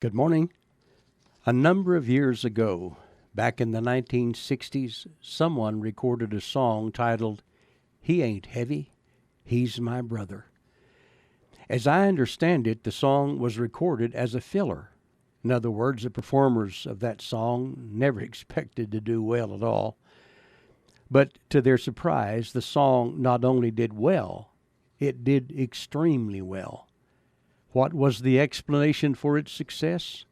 Good morning. A number of years ago, back in the 1960s, someone recorded a song titled, "He Ain't Heavy, He's My Brother." As I understand it, the song was recorded as a filler. In other words, the performers of that song never expected to do well at all. But to their surprise, the song not only did well, it did extremely well. What was the explanation for its success?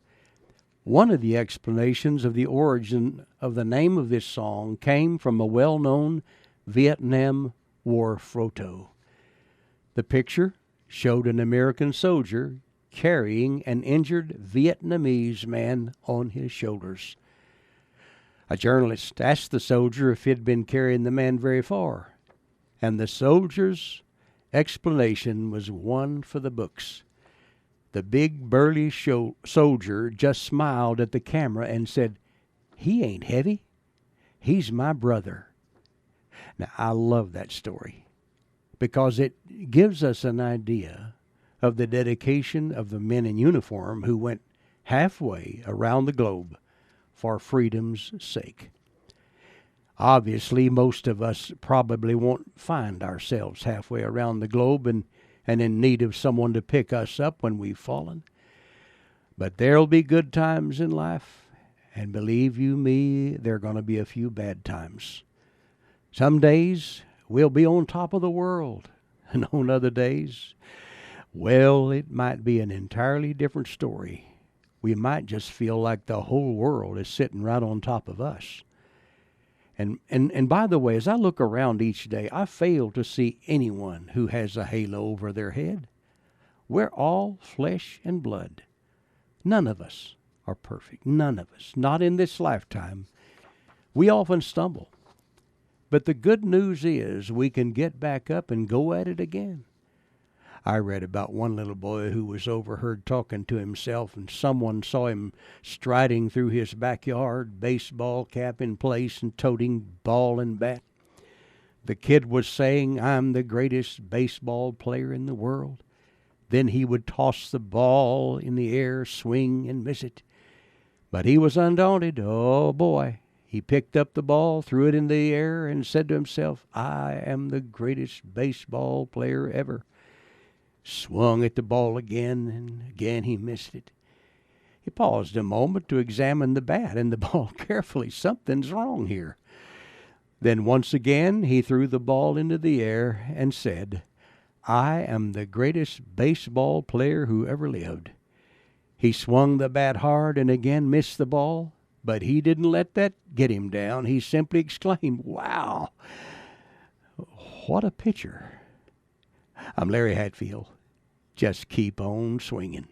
One of the explanations of the origin of the name of this song came from a well-known Vietnam War photo. The picture showed an American soldier carrying an injured Vietnamese man on his shoulders. A journalist asked the soldier if he'd been carrying the man very far, and the soldier's explanation was one for the books. The big burly soldier just smiled at the camera and said, "He ain't heavy. He's my brother." Now, I love that story because it gives us an idea of the dedication of the men in uniform who went halfway around the globe for freedom's sake. Obviously, most of us probably won't find ourselves halfway around the globe and in need of someone to pick us up when we've fallen. But there'll be good times in life, and believe you me, there are going to be a few bad times. Some days we'll be on top of the world, and on other days, well, it might be an entirely different story. We might just feel like the whole world is sitting right on top of us. And by the way, as I look around each day, I fail to see anyone who has a halo over their head. We're all flesh and blood. None of us are perfect. None of us. Not in this lifetime. We often stumble. But the good news is we can get back up and go at it again. I read about one little boy who was overheard talking to himself, and someone saw him striding through his backyard, baseball cap in place and toting ball and bat. The kid was saying, "I'm the greatest baseball player in the world." Then he would toss the ball in the air, swing and miss it. But he was undaunted. Oh boy. He picked up the ball, threw it in the air, and said to himself, "I am the greatest baseball player ever." Swung at the ball again, and again he missed it. He paused a moment to examine the bat and the ball carefully. Something's wrong here. Then once again he threw the ball into the air and said, "I am the greatest baseball player who ever lived." He swung the bat hard and again missed the ball, but he didn't let that get him down. He simply exclaimed, "Wow, what a pitcher." I'm Larry Hatfield. Just keep on swinging.